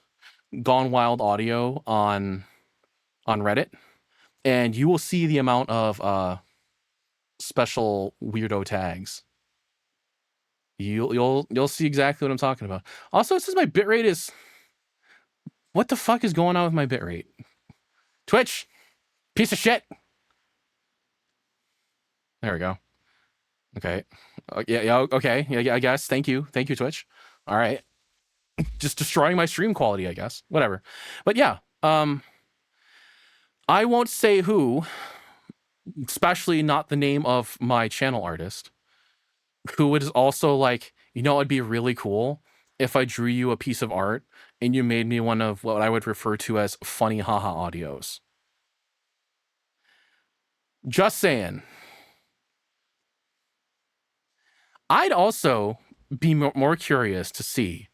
Gone Wild Audio on Reddit, and you will see the amount of special weirdo tags. You'll see exactly what I'm talking about. Also, it says my bitrate is... What the fuck is going on with my bitrate? Twitch, piece of shit. There we go. Okay. Yeah. Okay. Yeah. I guess. Thank you, Twitch. All right. Just destroying my stream quality, I guess. Whatever. But yeah. I won't say who, especially not the name of my channel artist, who is also like, it'd be really cool if I drew you a piece of art and you made me one of what I would refer to as funny haha audios. Just saying. I'd also be more curious to see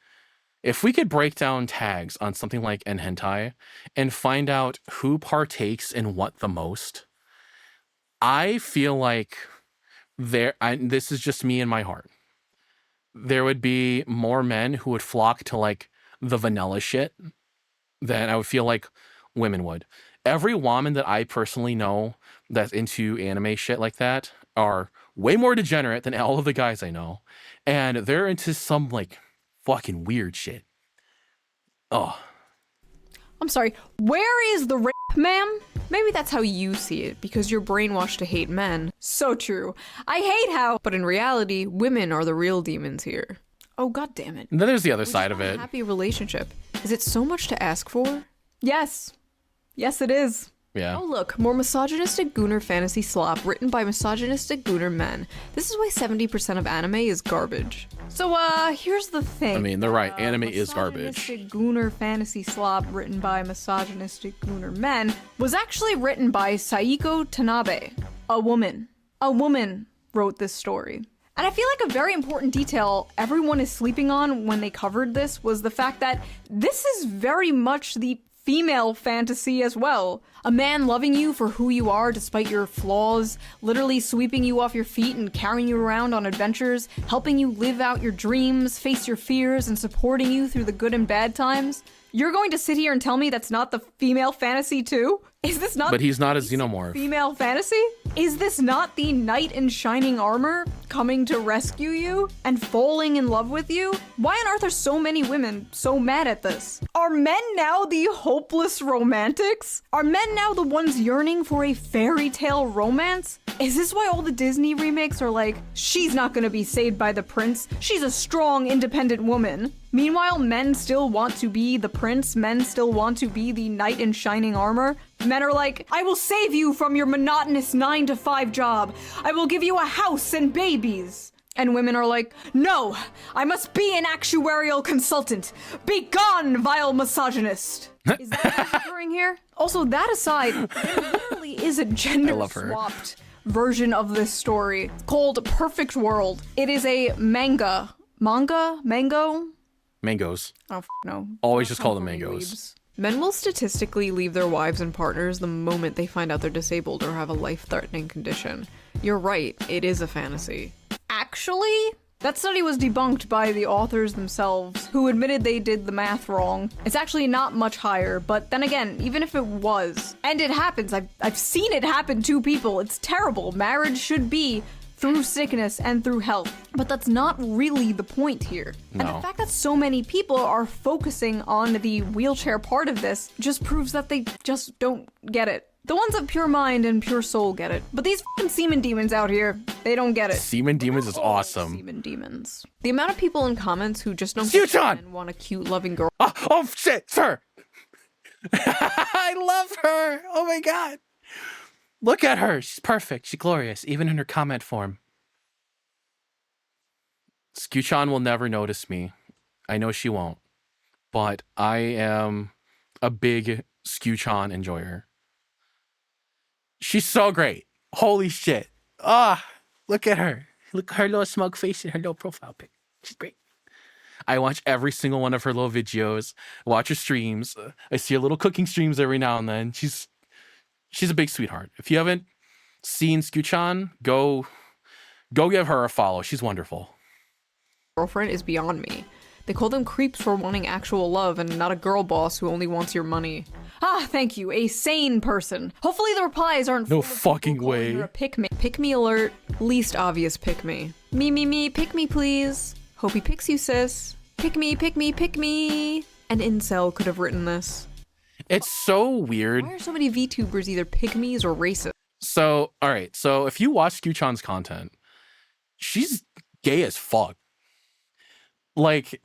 if we could break down tags on something like nhentai and find out who partakes in what the most. I feel like this is just me in my heart. There would be more men who would flock to like the vanilla shit than I would feel like women would. Every woman that I personally know that's into anime shit like that are way more degenerate than all of the guys I know. And they're into some like fucking weird shit. Oh. I'm sorry, where is the rape, ma'am? Maybe that's how you see it, because you're brainwashed to hate men. So true. I hate how... But in reality, women are the real demons here. Oh, god damn it. And then there's the other side of it. A happy relationship. Is it so much to ask for? Yes. Yes, it is. Yeah. Oh look, more misogynistic gooner fantasy slop written by misogynistic gooner men. This is why 70% of anime is garbage. So here's the thing. I mean, they're right. Anime is garbage. Misogynistic gooner fantasy slop written by misogynistic gooner men was actually written by Saiko Tanabe, a woman. A woman wrote this story. And I feel like a very important detail everyone is sleeping on when they covered this was the fact that this is very much the female fantasy as well. A man loving you for who you are despite your flaws, literally sweeping you off your feet and carrying you around on adventures, helping you live out your dreams, face your fears, and supporting you through the good and bad times. You're going to sit here and tell me that's not the female fantasy too? Is this not— But he's not a xenomorph. Female fantasy? Is this not the knight in shining armor coming to rescue you and falling in love with you? Why on earth are so many women so mad at this? Are men now the hopeless romantics? Are men now the ones yearning for a fairy tale romance? Is this why all the Disney remakes are like, she's not gonna be saved by the prince, she's a strong, independent woman? Meanwhile, men still want to be the prince, men still want to be the knight in shining armor. Men are like, I will save you from your monotonous 9-to-5 job. I will give you a house and babies. And women are like, no, I must be an actuarial consultant. Be gone, vile misogynist. Is that what's occurring here? Also, that aside, there literally is a gender-swapped version of this story called Perfect World. It is a manga. Mango? Mangoes. Oh, no. Always just call them mangoes. Weebs. Men will statistically leave their wives and partners the moment they find out they're disabled or have a life-threatening condition. You're right, it is a fantasy. Actually, that study was debunked by the authors themselves, who admitted they did the math wrong. It's actually not much higher, but then again, even if it was, and it happens, I've seen it happen to people, it's terrible. Marriage should be through sickness and through health. But that's not really the point here. No. And the fact that so many people are focusing on the wheelchair part of this just proves that they just don't get it. The ones of pure mind and pure soul get it. But these fucking semen demons out here, they don't get it. Semen demons is awesome. Semen demons. The amount of people in comments who just don't Shoe0nHead and want a cute, loving girl. Oh shit, sir. I love her. Oh my god. Look at her. She's perfect. She's glorious, even in her comment form. Shoe0nHead will never notice me. I know she won't. But I am a big Shoe0nHead enjoyer. She's so great. Holy shit. Look at her. Look at her little smug face and her little profile pic. She's great. I watch every single one of her little videos, watch her streams. I see her little cooking streams every now and then. She's a big sweetheart. If you haven't seen Shoe0nHead, go give her a follow. She's wonderful. Girlfriend is beyond me. They call them creeps for wanting actual love and not a girl boss who only wants your money. Ah, thank you, a sane person. Hopefully the replies aren't no fucking way. A pick me. Pick me alert. Least obvious pick me. Me, pick me please. Hope he picks you, sis. Pick me, pick me, pick me. An incel could have written this. It's so weird. Why are so many VTubers either pick me's or racist? So, alright, so if you watch Shoe0nHead's content, she's gay as fuck. Like,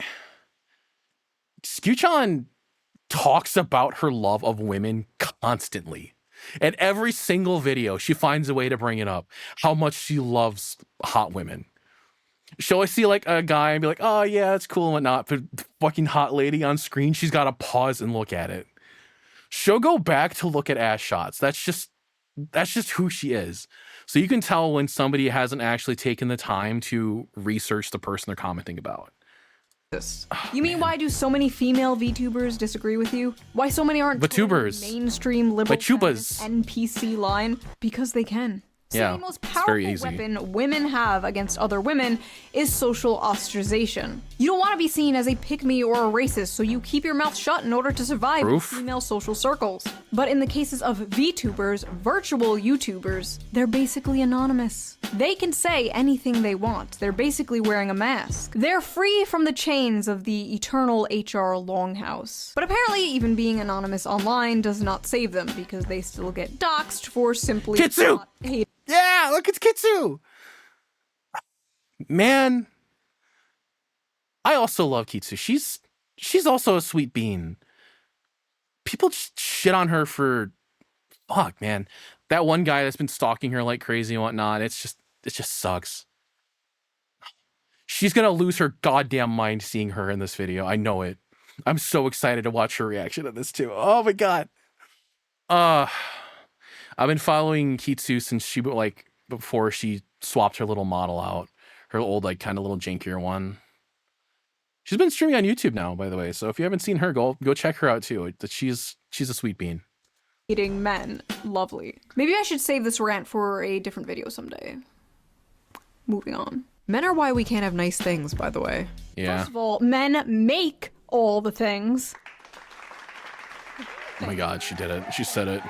Shoe0nHead talks about her love of women constantly. And every single video, she finds a way to bring it up. How much she loves hot women. She'll always see like a guy and be like, oh yeah, that's cool and whatnot. But the fucking hot lady on screen, she's got to pause and look at it. She'll go back to look at ass shots. That's just who she is. So you can tell when somebody hasn't actually taken the time to research the person they're commenting about. You mean why do so many female VTubers disagree with you? Why so many aren't VTubers mainstream liberal VTubers NPC line? Because they can. So yeah, the most powerful weapon women have against other women is social ostracization. You don't want to be seen as a pick-me or a racist, so you keep your mouth shut in order to survive in female social circles. But in the cases of VTubers, virtual YouTubers, they're basically anonymous. They can say anything they want. They're basically wearing a mask. They're free from the chains of the eternal HR longhouse. But apparently even being anonymous online does not save them, because they still get doxxed for simply not hating. Yeah, look, it's Kitsu. Man, I also love Kitsu. She's also a sweet bean. People just shit on her for fuck, man. That one guy that's been stalking her like crazy and whatnot. It just sucks. She's gonna lose her goddamn mind seeing her in this video. I know it. I'm so excited to watch her reaction to this too. Oh my god. I've been following Kitsu since she like before she swapped her little model out, her old like kind of little jankier one. She's been streaming on YouTube now, by the way. So if you haven't seen her, go check her out too. She's a sweet bean. Hating men, lovely. Maybe I should save this rant for a different video someday. Moving on. Men are why we can't have nice things, by the way. Yeah. First of all, men make all the things. Oh my god, she did it. She said it.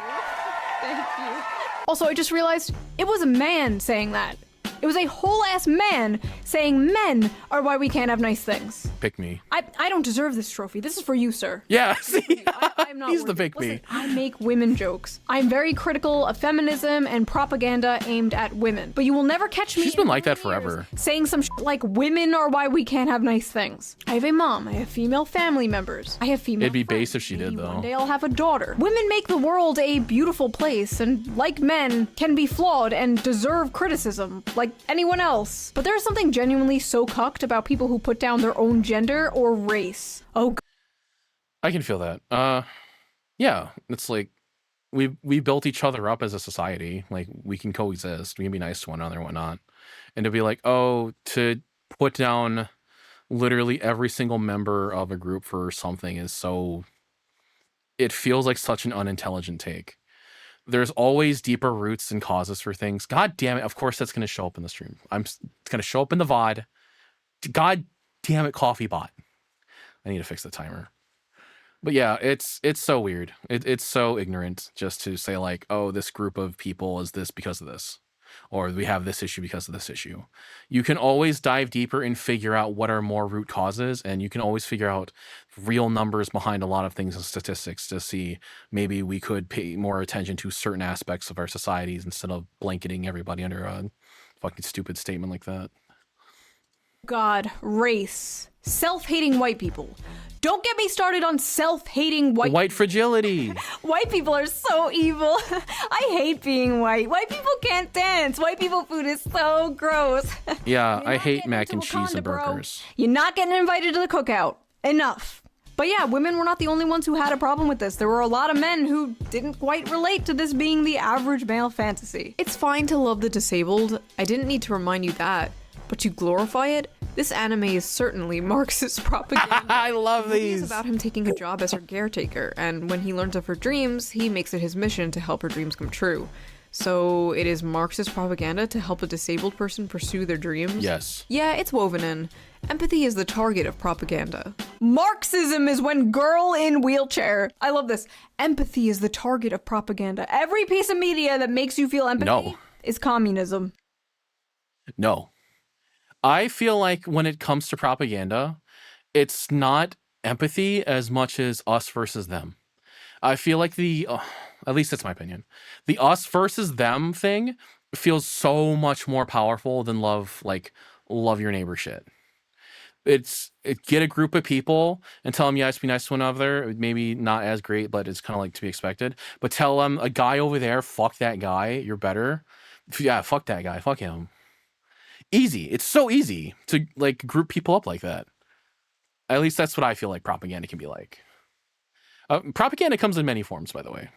Thank you. Also, I just realized it was a man saying that. It was a whole-ass man saying men are why we can't have nice things. Pick me. I don't deserve this trophy. This is for you, sir. Yeah, see? I'm not He's the pick me. Listen, I make women jokes. I'm very critical of feminism and propaganda aimed at women. But you will never catch me. She's been like that forever. Saying some shit like women are why we can't have nice things. I have a mom. I have female family members. I have female It'd be friends. base if she did, though. One day I'll have a daughter. Women make the world a beautiful place, and like men, can be flawed and deserve criticism, like anyone else. But there's something genuinely so cucked about people who put down their own gender or race. Oh, I can feel that. Yeah, it's like we built each other up as a society. Like we can coexist. We can be nice to one another and whatnot. And to be like, oh, to put down literally every single member of a group for something is so. It feels like such an unintelligent take. There's always deeper roots and causes for things. God damn it. Of course that's going to show up in the stream. It's going to show up in the VOD. God damn it, Coffee Bot. I need to fix the timer. But yeah, it's so weird. It's so ignorant just to say like, oh, this group of people is this because of this. Or we have this issue because of this issue. You can always dive deeper and figure out what are more root causes, and you can always figure out real numbers behind a lot of things and statistics to see maybe we could pay more attention to certain aspects of our societies instead of blanketing everybody under a fucking stupid statement like that. God, race. Self-hating white people. Don't get me started on self-hating white fragility. White people are so evil. I hate being white. White people can't dance. White people food is so gross. Yeah, I hate mac and cheese and burgers. You're not getting invited to the cookout. Enough. But yeah, women were not the only ones who had a problem with this. There were a lot of men who didn't quite relate to this being the average male fantasy. It's fine to love the disabled. I didn't need to remind you that. But to glorify it, this anime is certainly Marxist propaganda. I love these. It's about him taking a job as her caretaker, and when he learns of her dreams, he makes it his mission to help her dreams come true. So it is Marxist propaganda to help a disabled person pursue their dreams? Yes. Yeah, it's woven in. Empathy is the target of propaganda. Marxism is when girl in wheelchair. I love this. Empathy is the target of propaganda. Every piece of media that makes you feel empathy is communism. No. I feel like when it comes to propaganda, it's not empathy as much as us versus them. I feel like at least that's my opinion, the us versus them thing feels so much more powerful than love your neighbor shit. Get a group of people and tell them, yes, be nice to one another. Maybe not as great, but it's kind of like to be expected. But tell them, a guy over there, fuck that guy, you're better. Yeah, fuck that guy, fuck him. Easy. It's so easy to like group people up like that. At least that's what I feel like propaganda can be like. Propaganda comes in many forms, by the way.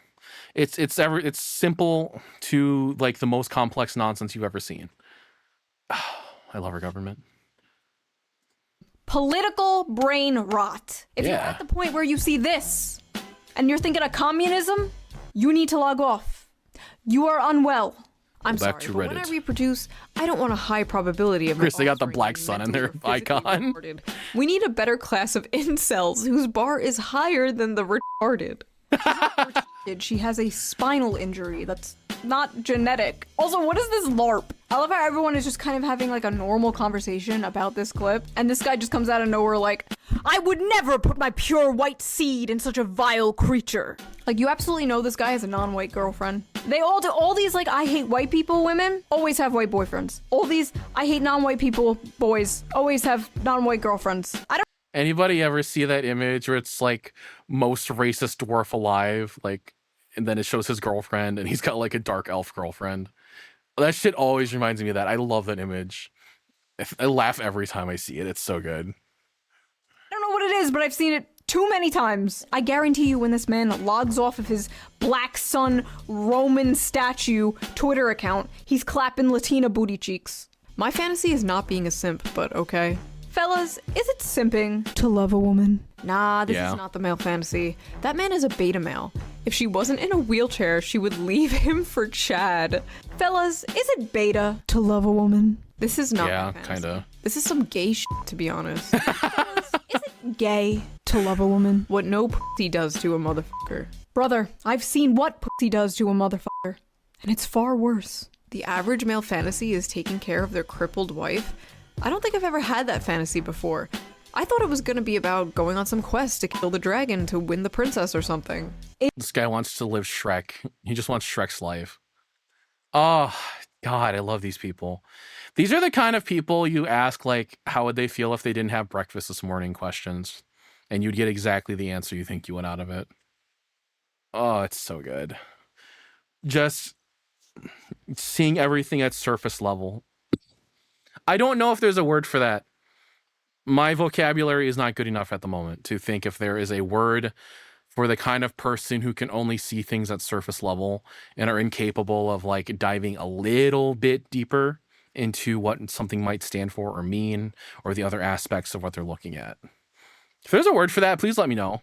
It's simple to like the most complex nonsense you've ever seen. I love our government. Political brain rot. If you're at the point where you see this and you're thinking of communism, you need to log off. You are unwell. I'm sorry, but when I reproduce, I don't want a high probability of... Chris, they got the black sun in their icon. We need a better class of incels whose bar is higher than the retarded. She has a spinal injury that's not genetic. Also, what is this LARP? I love how everyone is just kind of having like a normal conversation about this clip, and this guy just comes out of nowhere like, I would never put my pure white seed in such a vile creature. Like, you absolutely know this guy has a non-white girlfriend. They all do. All these like I hate white people women always have white boyfriends. All these I hate non-white people boys always have non-white girlfriends. I don't... Anybody ever see that image where it's like most racist dwarf alive, like, and then it shows his girlfriend and he's got like a dark elf girlfriend? That shit always reminds me of that. I love that image. I laugh every time I see it. It's so good. I don't know what it is, but I've seen it too many times. I guarantee you when this man logs off of his Black Sun Roman statue Twitter account, he's clapping Latina booty cheeks. My fantasy is not being a simp, but okay. Fellas, is it simping to love a woman? Nah, this is not the male fantasy. That man is a beta male. If she wasn't in a wheelchair, she would leave him for Chad. Fellas, is it beta to love a woman? This is not my fantasy. Kinda. This is some gay shit, to be honest. Fellas, is it gay to love a woman? What no pussy does to a motherfucker. Brother, I've seen what pussy does to a motherfucker, and it's far worse. The average male fantasy is taking care of their crippled wife. I don't think I've ever had that fantasy before. I thought it was gonna be about going on some quest to kill the dragon to win the princess or something. This guy wants to live Shrek. He just wants Shrek's life. Oh, God, I love these people. These are the kind of people you ask, like, how would they feel if they didn't have breakfast this morning questions. And you'd get exactly the answer you think you went out of it. Oh, it's so good. Just seeing everything at surface level. I don't know if there's a word for that. My vocabulary is not good enough at the moment to think if there is a word for the kind of person who can only see things at surface level and are incapable of like diving a little bit deeper into what something might stand for or mean or the other aspects of what they're looking at. If there's a word for that, please let me know.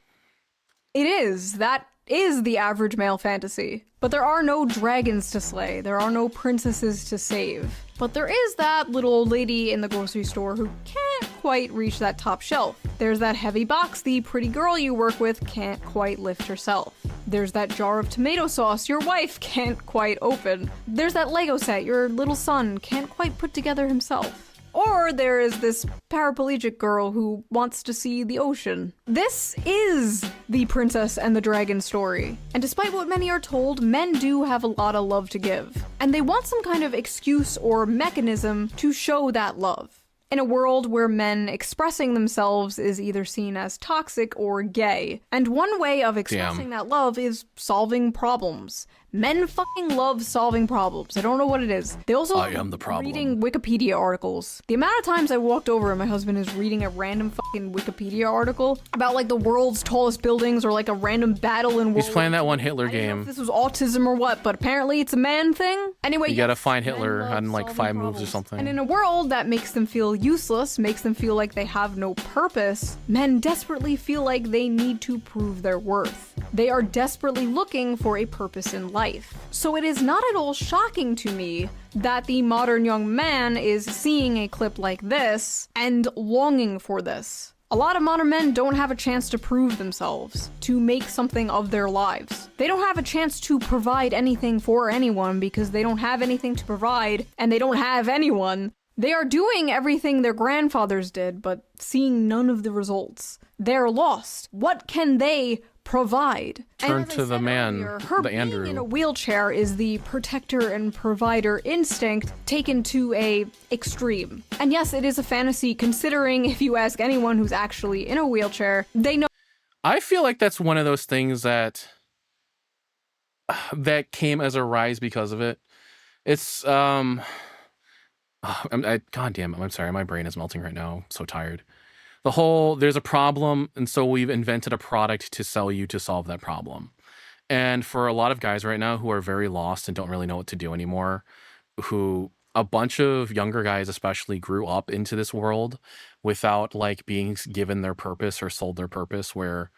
It is. That is the average male fantasy. But there are no dragons to slay. There are no princesses to save. But there is that little old lady in the grocery store who can't quite reach that top shelf. There's that heavy box the pretty girl you work with can't quite lift herself. There's that jar of tomato sauce your wife can't quite open. There's that Lego set your little son can't quite put together himself. Or there is this paraplegic girl who wants to see the ocean. This is the princess and the dragon story. And despite what many are told, men do have a lot of love to give. And they want some kind of excuse or mechanism to show that love. In a world where men expressing themselves is either seen as toxic or gay. And one way of expressing that love is solving problems. Men fucking love solving problems. I don't know what it is. They also I am the problem. Reading Wikipedia articles. The amount of times I walked over and my husband is reading a random fucking Wikipedia article about like the world's tallest buildings or like a random battle in World He's playing that one Hitler I didn't know game. if this was autism or what, but apparently it's a man thing. Anyway, You gotta yes, find men Hitler love on like solving 5 moves or problems. something. And in a world that makes them feel useless, makes them feel like they have no purpose, men desperately feel like they need to prove their worth. They are desperately looking for a purpose in life. So it is not at all shocking to me that the modern young man is seeing a clip like this and longing for this. A lot of modern men don't have a chance to prove themselves, to make something of their lives. They don't have a chance to provide anything for anyone because they don't have anything to provide and they don't have anyone. They are doing everything their grandfathers did, but seeing none of the results. They're lost. What can they provide? Turn to the man, her the being Andrew. in a wheelchair is the protector and provider instinct taken to a extreme. And yes, it is a fantasy, considering if you ask anyone who's actually in a wheelchair, they know. I feel like that's one of those things that came as a rise because of it. It's God damn it, I'm sorry, my brain is melting right now. I'm so tired. The whole, there's a problem, and so we've invented a product to sell you to solve that problem. And for a lot of guys right now who are very lost and don't really know what to do anymore, who a bunch of younger guys especially grew up into this world without like being given their purpose or sold their purpose, where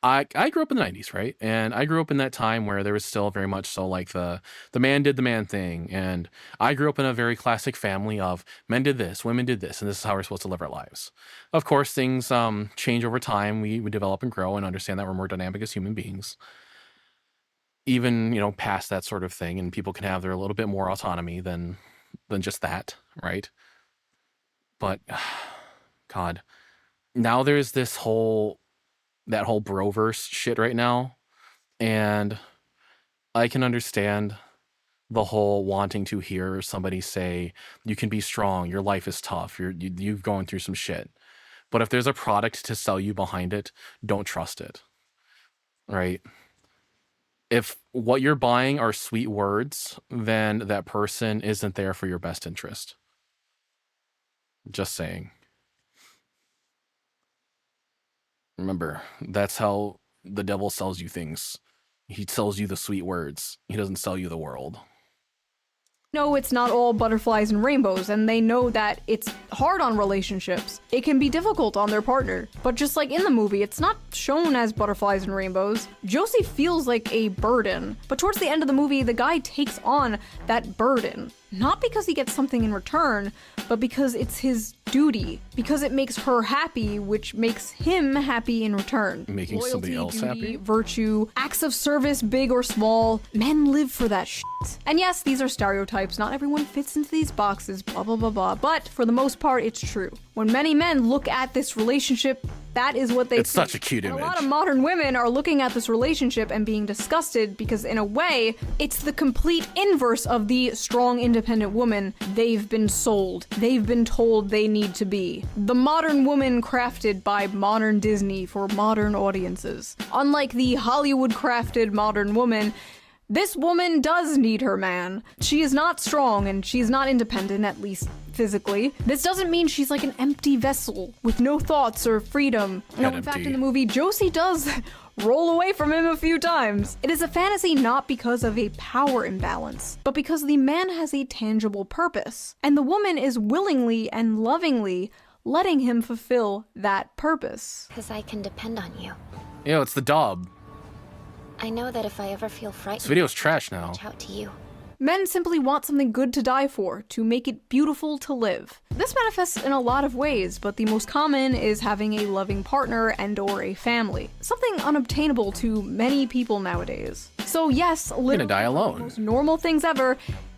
I grew up in the 90s, right? And I grew up in that time where there was still very much so like the man did the man thing. And I grew up in a very classic family of men did this, women did this, and this is how we're supposed to live our lives. Of course, things change over time. We develop and grow and understand that we're more dynamic as human beings. Even, past that sort of thing, and people can have their a little bit more autonomy than just that, right? But, God, now there's that whole broverse shit right now, and I can understand the whole wanting to hear somebody say you can be strong, your life is tough, you've gone through some shit. But if there's a product to sell you behind it, don't trust it, right? If what you're buying are sweet words, then that person isn't there for your best interest. Just saying. Remember, that's how the devil sells you things. He sells you the sweet words. He doesn't sell you the world. No, it's not all butterflies and rainbows, and they know that it's hard on relationships. It can be difficult on their partner. But just like in the movie, it's not shown as butterflies and rainbows. Josie feels like a burden, but towards the end of the movie, the guy takes on that burden. Not because he gets something in return, but because it's his duty. Because it makes her happy, which makes him happy in return. Making Loyalty, somebody else duty, happy? Virtue, acts of service, big or small. Men live for that shit. And yes, these are stereotypes. Not everyone fits into these boxes, blah, blah, blah, blah. But for the most part, it's true. When many men look at this relationship, that is what they It's see. such a cute And image. a lot of modern women are looking at this relationship and being disgusted because, in a way, it's the complete inverse of the strong, independent woman they've been sold. They've been told they need to be. The modern woman crafted by modern Disney for modern audiences. Unlike the Hollywood-crafted modern woman, this woman does need her man. She is not strong and she's not independent, at least physically. This doesn't mean she's like an empty vessel with no thoughts or freedom. No, in fact, in the movie, Josie does roll away from him a few times. It is a fantasy not because of a power imbalance, but because the man has a tangible purpose, and the woman is willingly and lovingly letting him fulfill that purpose. Because I can depend on you. It's the dub. I know that if I ever feel frightened, This video's trash now. reach out to you. Men simply want something good to die for, to make it beautiful to live. This manifests in a lot of ways, but the most common is having a loving partner and or a family. Something unobtainable to many people nowadays. So yes, literally die alone. one of the most normal things ever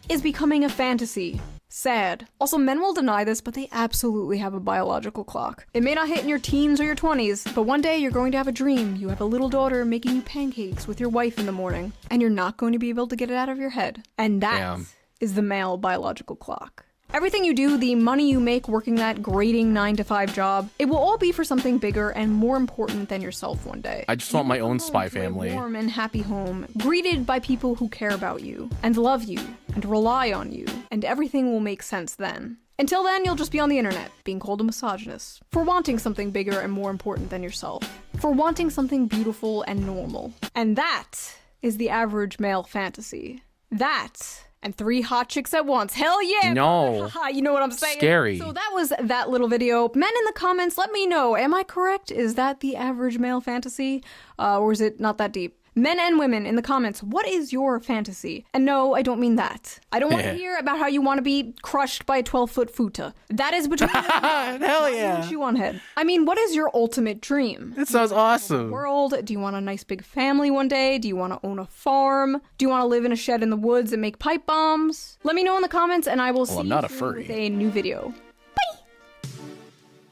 is becoming a fantasy. Sad. Also, men will deny this, but they absolutely have a biological clock. It may not hit in your teens or your 20s, but one day you're going to have a dream. You have a little daughter making you pancakes with your wife in the morning, and you're not going to be able to get it out of your head. And that is the male biological clock. Everything you do, the money you make working that grating 9-to-5 job, it will all be for something bigger and more important than yourself one day. I just want my own spy family. A warm and happy home, greeted by people who care about you, and love you, and rely on you, and everything will make sense then. Until then, you'll just be on the internet, being called a misogynist, for wanting something bigger and more important than yourself, for wanting something beautiful and normal. And that is the average male fantasy. That, and 3 hot chicks at once. Hell yeah! No. You know what I'm saying? Scary. So that was that little video. Men in the comments, let me know. Am I correct? Is that the average male fantasy? Or is it not that deep? Men and women in the comments, what is your fantasy? And no, I don't mean that. I don't want to hear about how you want to be crushed by a 12-foot futa. That is between you and Hell yeah. Shoe0nHead. I mean, what is your ultimate dream? That sounds awesome. World? Do you want a nice big family one day? Do you want to own a farm? Do you want to live in a shed in the woods and make pipe bombs? Let me know in the comments and I will see I'm not you a furry. with a new video.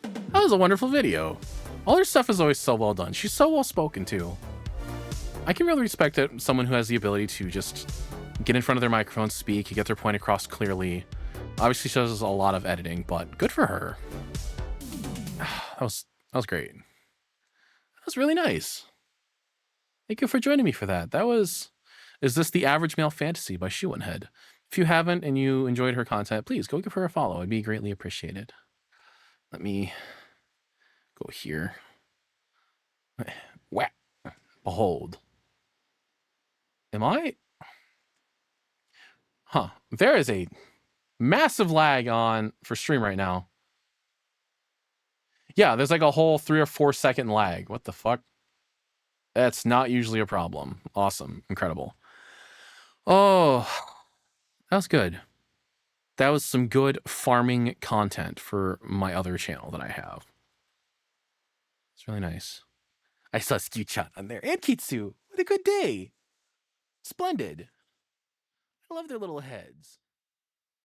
That was a wonderful video. All her stuff is always so well done. She's so well spoken too. I can really respect that someone who has the ability to just get in front of their microphone, speak, get their point across clearly. Obviously, she does a lot of editing, but good for her. That was great. That was really nice. Thank you for joining me for that. Is this the average male fantasy by Shoe0nHead? If you haven't and you enjoyed her content, please go give her a follow. It'd be greatly appreciated. Let me go here. Whack. Behold. Am I? Huh. There is a massive lag on for stream right now. Yeah, there's like a whole 3 or 4 second lag. What the fuck? That's not usually a problem. Awesome. Incredible. Oh, that was good. That was some good farming content for my other channel that I have. It's really nice. I saw Stu-chan on there and Kitsu. What a good day. Splendid. I love their little heads.